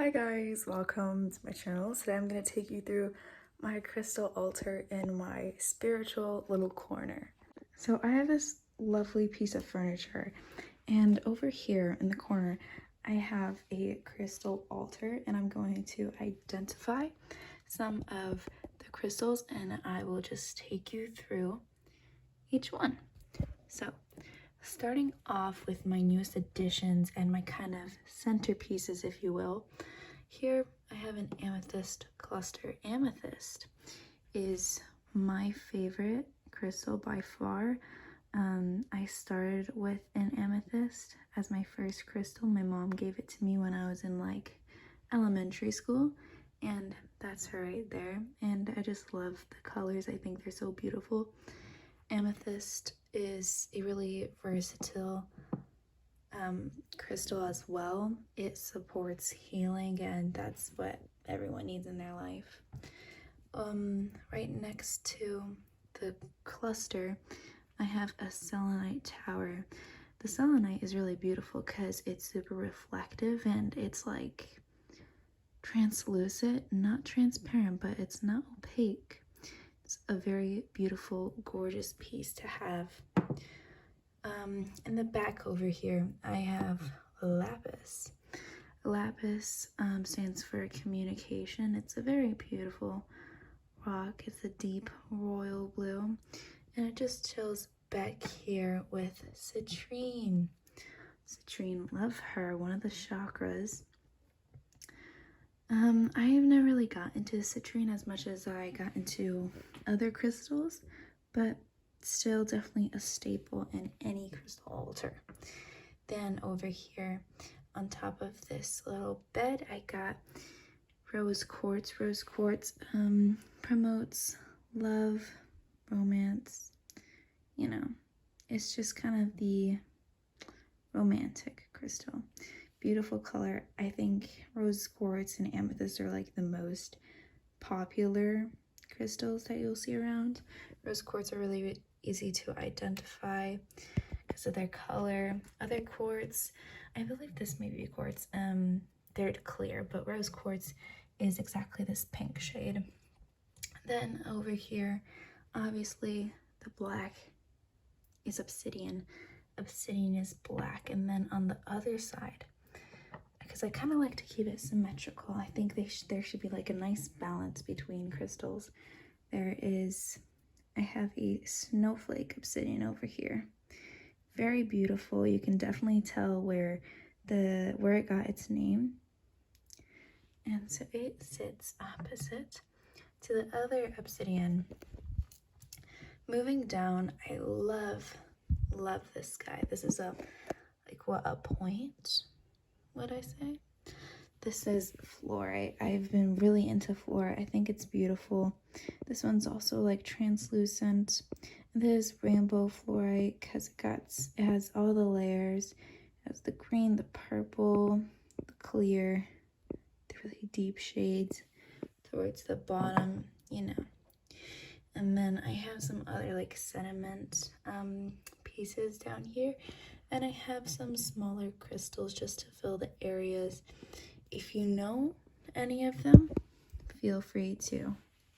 Hi guys, welcome to my channel. Today I'm going to take you through my crystal altar in my spiritual little corner. So I have this lovely piece of furniture, and over here in the corner I have a crystal altar, and I'm going to identify some of the crystals and I will just take you through each one. So starting off with my newest additions and my kind of centerpieces, if you will. Here I have an amethyst cluster. Amethyst is my favorite crystal by far. I started with an amethyst as my first crystal. My mom gave it to me when I was in like elementary school, and that's her right there. And I just love the colors. I think they're so beautiful. Amethyst is a really versatile crystal as well. It supports healing, and that's what everyone needs in their life. Right next to the cluster, I have a selenite tower. The selenite is really beautiful because it's super reflective and it's like translucent, not transparent, but it's not opaque. It's a very beautiful, gorgeous piece to have. In the back over here, I have lapis. Lapis stands for communication. It's a very beautiful rock. It's a deep royal blue, and it just chills back here with citrine. Citrine, love her, one of the chakras. I have never really got into citrine as much as I got into other crystals, but still definitely a staple in any crystal altar. Then over here on top of this little bed, I got rose quartz. Rose quartz promotes love, romance, you know, it's just kind of the romantic crystal. Beautiful color. I think rose quartz and amethyst are like the most popular crystals that you'll see around. Rose quartz are really easy to identify because of their color. Other quartz, I believe this may be quartz, they're clear, but rose quartz is exactly this pink shade. Then over here, obviously the black is obsidian. Obsidian is black. And then on the other side, because I kind of like to keep it symmetrical, I think there should be like a nice balance between crystals. I have a snowflake obsidian over here. Very beautiful. You can definitely tell where it got its name. And so it sits opposite to the other obsidian. Moving down, I love this guy. This is a point, would I say? This is fluorite. I've been really into fluorite. I think it's beautiful. This one's also like translucent. This rainbow fluorite because it has all the layers. It has the green, the purple, the clear, the really deep shades towards the bottom, you know. And then I have some other like sediment pieces down here, and I have some smaller crystals just to fill the areas. If you know any of them, feel free to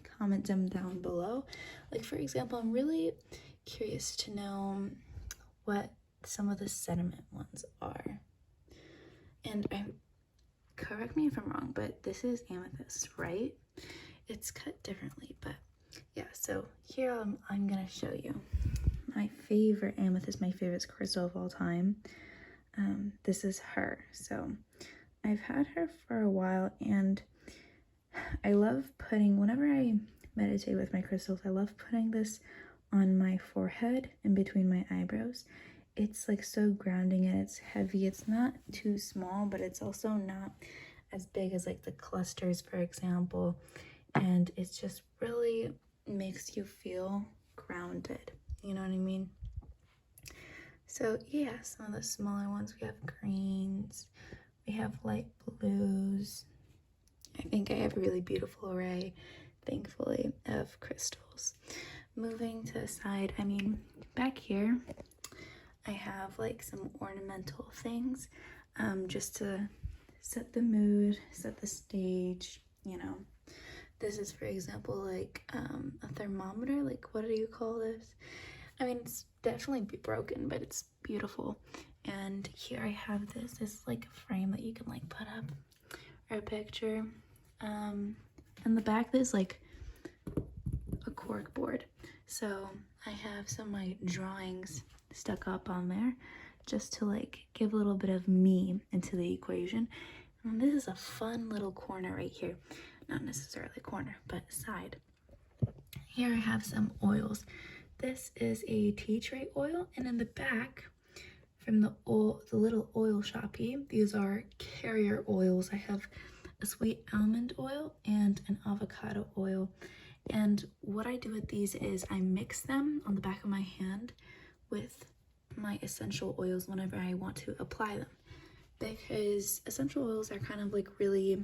comment them down below. Like, for example, I'm really curious to know what some of the sediment ones are. And correct me if I'm wrong, but this is amethyst, right? It's cut differently, but yeah. So here I'm gonna show you my favorite amethyst, my favorite crystal of all time. This is her. So I've had her for a while, and I love whenever I meditate with my crystals, I love putting this on my forehead and between my eyebrows. It's like so grounding, and it's heavy. It's not too small, but it's also not as big as like the clusters, for example. And it's just really makes you feel grounded. You know what I mean? So yeah, some of the smaller ones, we have greens, we have light blues. I think I have a really beautiful array, thankfully, of crystals. Moving to the side, I mean, back here, I have like some ornamental things, just to set the mood, set the stage, you know. This is, for example, like a thermometer. Like, what do you call this? I mean, it's definitely broken, but it's beautiful. And here I have this. This is like a frame that you can like put up, or a picture. And the back is like a cork board. So I have some of my drawings stuck up on there just to like give a little bit of me into the equation. And this is a fun little corner right here. Not necessarily a corner, but side. Here I have some oils. This is a tea tree oil, and in the back from the little oil shoppy, these are carrier oils. I have a sweet almond oil and an avocado oil. And what I do with these is I mix them on the back of my hand with my essential oils whenever I want to apply them, because essential oils are kind of like really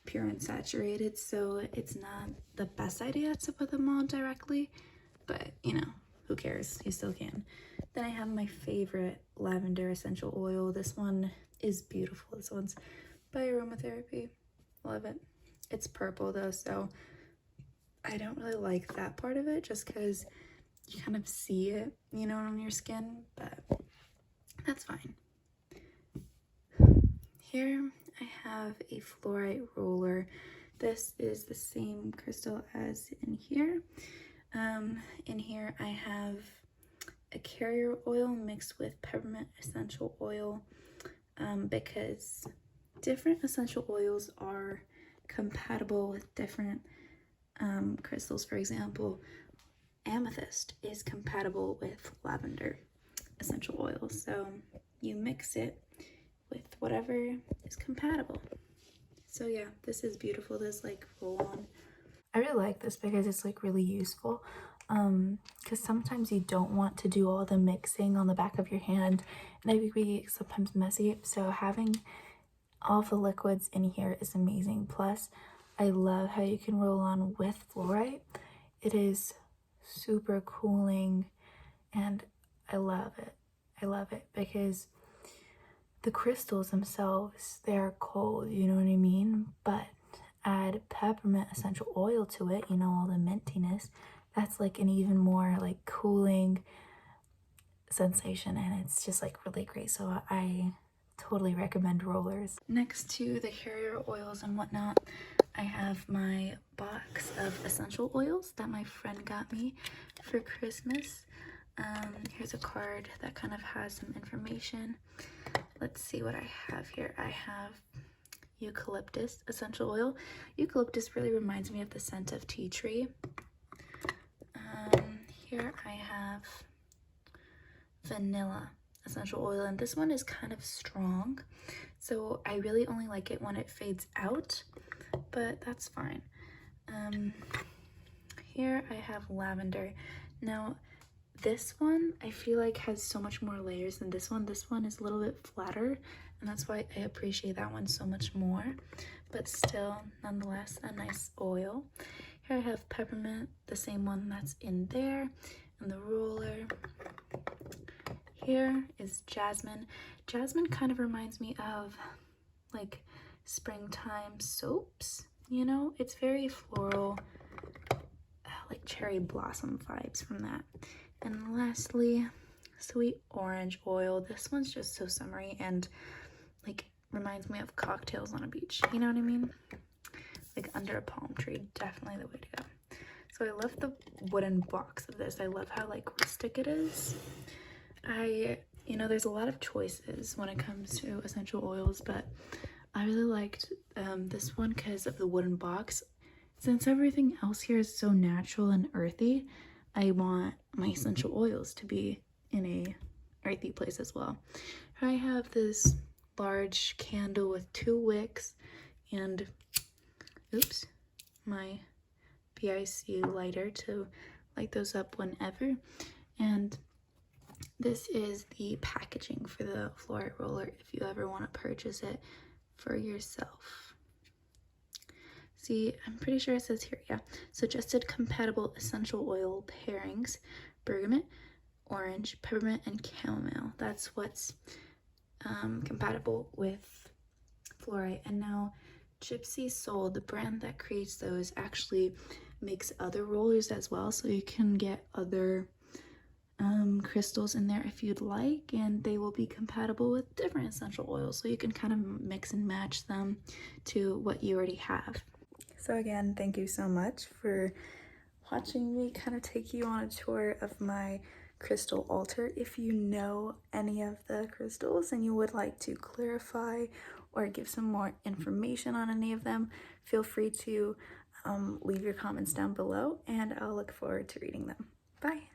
pure and saturated, so it's not the best idea to put them on directly, but you know, who cares, you still can. Then I have my favorite lavender essential oil. This one is beautiful. This one's by Aromatherapy. Love it. It's purple though, so I don't really like that part of it just because you kind of see it, you know, on your skin, but that's fine. Here I have a fluorite roller. This is the same crystal as in here. In here I have a carrier oil mixed with peppermint essential oil, because different essential oils are compatible with different crystals. For example, amethyst is compatible with lavender essential oil, so you mix it with whatever is compatible. So yeah, this is beautiful. This like roll on. I really like this because it's like really useful, because sometimes you don't want to do all the mixing on the back of your hand, and it can be sometimes messy. So having all the liquids in here is amazing. Plus I love how you can roll on with fluorite. It is super cooling, and I love it. I love it because the crystals themselves, they're cold, you know what I mean? But add peppermint essential oil to it, you know, all the mintiness, that's like an even more like cooling sensation, and it's just like really great. So I totally recommend rollers. Next to the carrier oils and whatnot, I have my box of essential oils that my friend got me for Christmas. Here's a card that kind of has some information. Let's see what I have here. I have eucalyptus essential oil. Eucalyptus really reminds me of the scent of tea tree. Here I have vanilla essential oil, and this one is kind of strong, so I really only like it when it fades out, but that's fine. Here I have lavender. Now this one I feel like has so much more layers than this one. This one is a little bit flatter, and that's why I appreciate that one so much more, but still nonetheless a nice oil. Here I have peppermint, the same one that's in there, and the roller. Here is jasmine. Jasmine kind of reminds me of like springtime soaps, you know? It's very floral, like cherry blossom vibes from that. And lastly, sweet orange oil. This one's just so summery and like reminds me of cocktails on a beach, you know what I mean? Like under a palm tree, definitely the way to go. So I love the wooden box of this. I love how like rustic it is. You know, there's a lot of choices when it comes to essential oils, but I really liked this one because of the wooden box. Since everything else here is so natural and earthy, I want my essential oils to be in a earthy place as well. I have this large candle with 2 wicks and oops, my VSCO lighter to light those up whenever. And this is the packaging for the fluorite roller if you ever want to purchase it for yourself. See, I'm pretty sure it says here, yeah. Suggested compatible essential oil pairings: bergamot, orange, peppermint, and chamomile. That's what's compatible with fluorite. And now Gypsy Soul, the brand that creates those, actually makes other rollers as well, so you can get other crystals in there if you'd like, and they will be compatible with different essential oils, so you can kind of mix and match them to what you already have. So again, thank you so much for watching me kind of take you on a tour of my crystal altar. If you know any of the crystals and you would like to clarify or give some more information on any of them, feel free to leave your comments down below, and I'll look forward to reading them. Bye!